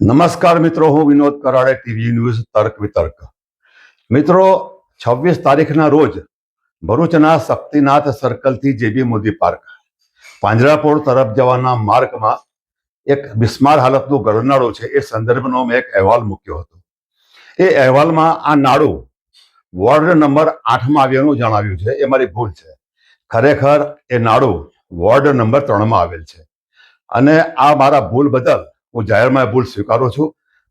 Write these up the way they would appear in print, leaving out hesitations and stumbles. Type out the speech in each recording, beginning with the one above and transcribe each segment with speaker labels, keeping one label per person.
Speaker 1: નમસ્કાર મિત્રો, હું વિનોદ કરાડે, ટીવી ન્યૂઝ તર્ક વિતર્ક. મિત્રો, 26 તારીખના રોજ ભરૂચના શક્તિનાથ સર્કલથી જેબી મોદી પાર્ક પાંજરાપોળ તરફ જવાના માર્ગમાં એક બિસ્માર હાલતનું ગરનાળું છે. એ સંદર્ભનો મેં એક અહેવાલ મૂક્યો હતો. એ અહેવાલમાં આ નાળું વોર્ડ નંબર 8માં આવ્યાનું જણાવ્યું છે. એ મારી ભૂલ છે. ખરેખર એ નાળું વોર્ડ નંબર 3માં આવેલ છે. અને આ મારા ભૂલ બદલ હું જાહેરમાં ભૂલ સ્વીકારું છું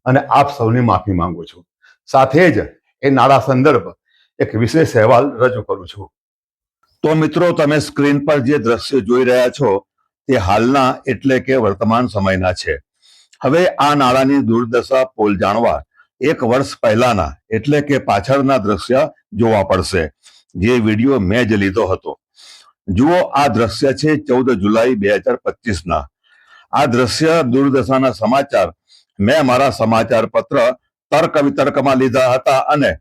Speaker 1: અને આપ સૌની માફી માંગુ છું. સાથે જ એ નાળા સંદર્ભ એક વિશેષ અહેવાલ રજૂ કરું છું. તો મિત્રો, તમે સ્ક્રીન પર જે દ્રશ્ય જોઈ રહ્યા છો તે હાલના એટલે કે વર્તમાન સમયના છે. હવે આ નાળાની દુર્દશા પોલ જાણવા 1 વર્ષ પહેલાના એટલે કે પાછળના દ્રશ્ય જોવા પડશે, જે વિડીયો મેં જ લીધો હતો. જુઓ, આ દ્રશ્ય છે 14 જુલાઈ 2025ના. આ દ્રશ્ય દુર્દશાના સમાચાર મેં મારા સમાચાર પત્ર તર્ક વિતર્કમાં લીધા હતા અને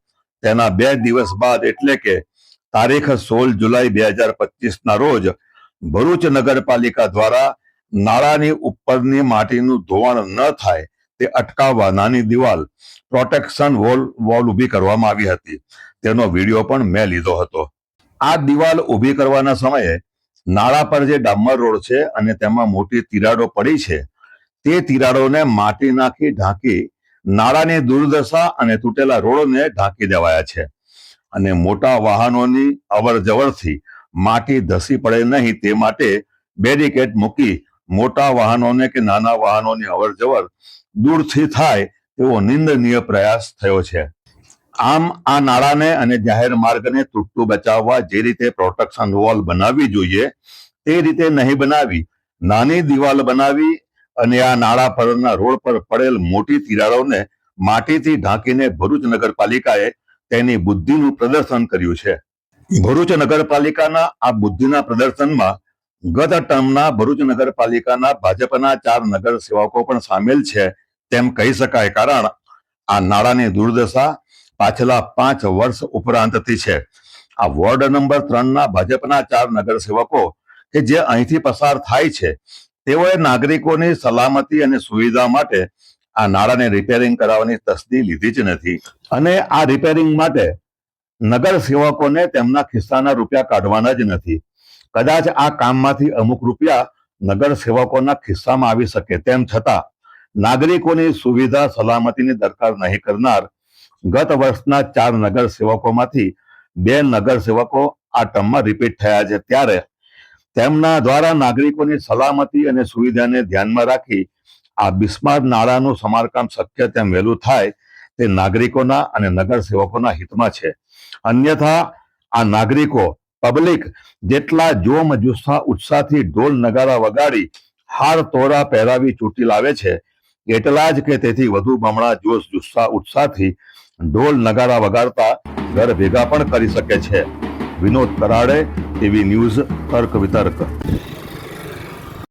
Speaker 1: તેના 2 દિવસ બાદ એટલે કે તારીખ 16 જુલાઈ 2025ના રોજ ભરૂચ નગરપાલિકા દ્વારા નાળાની ઉપરની માટીનું ધોવાણ ન થાય તે અટકાવવા નાની દિવાલ પ્રોટેક્શન વોલ ઊભી કરવામાં આવી હતી. તેનો વિડીયો પણ મેં લીધો હતો. આ દિવાલ ઊભી કરવાના સમયે નાળા પર જે ડામર રોડ છે અને તેમાં મોટી તિરાડો પડી છે, તે તિરાડોને માટી નાખી ઢાંકી નાળાની દુર્દશા અને તૂટેલા રોડને ઢાંકી દેવાયા છે. અને મોટા વાહનોની અવર જવરથી માટી ધસી પડે નહીં તે માટે બેરિકેડ મૂકી મોટા વાહનોને કે નાના વાહનોની અવર જવર દૂરથી થાય તેવો નિંદનીય પ્રયાસ થયો છે. આમ આ નાળાને અને જાહેર માર્ગને તૂટતું બચાવવા જે રીતે પ્રોટેક્શન વોલ બનાવવી જોઈએ તે રીતે નહીં બનાવી નાની દિવાલ બનાવી અને આ નાળા પરના રોડ પર પડેલ મોટી તિરાડોને માટીથી ઢાંકીને ભરૂચ નગરપાલિકાએ તેની બુદ્ધિનું પ્રદર્શન કર્યું છે. ભરૂચ નગરપાલિકાના આ બુદ્ધિના પ્રદર્શનમાં ગત ટર્મના ભરૂચ નગરપાલિકાના ભાજપના 4 નગર સેવકો પણ સામેલ છે તેમ કહી શકાય, કારણ આ નાળાની દુર્દશા પાછલા 5 વર્ષ ઉપરાંતથી છે. આ વોર્ડ નંબર 3ના ભાજપના 4 નગર સેવકો કે જે અહીંથી પસાર થાય છે, તેઓએ નાગરિકોની સલામતી અને સુવિધા માટે આ નાળાને રિપેરિંગ કરાવવાની તસ્દી લીધી જ નથી. અને આ રિપેરિંગ માટે નગર સેવકોને તેમના ખિસ્સાના રૂપિયા કાઢવાના જ નથી. કદાચ આ કામમાંથી અમુક રૂપિયા નગર સેવકોના ખિસ્સામાં આવી શકે, તેમ છતાં નાગરિકોની સુવિધા સલામતીની દરકાર નહીં કરનાર ગત વર્ષના 4 નગર સેવકોમાંથી 2 નગર સેવકો આ ટર્મમાં રિપીટ થયા છે. ત્યારે તેમના દ્વારા નાગરિકોની સલામતી અને સુવિધાને ધ્યાનમાં રાખી આ બિસ્માર નાળાનું સમારકામ શક્ય તેમ વહેલું થાય તે નાગરિકોના અને નગર સેવકોના હિતમાં છે. અન્યથા આ નાગરિકો પબ્લિક જેટલા જોમ જુસ્સા ઉત્સાહથી ઢોલ નગારા વગાડી હાર તોરા પહેરાવી ચૂંટી લાવે છે, એટલા જ કે તેથી વધુ બમણા જોશ જુસ્સા ઉત્સાહથી ઢોલ નગારા વગાડતા ઘર ભેગા પણ કરી શકે છે. વિનોદ કરાડે, ટીવી ન્યૂઝ તર્ક વિતર્ક.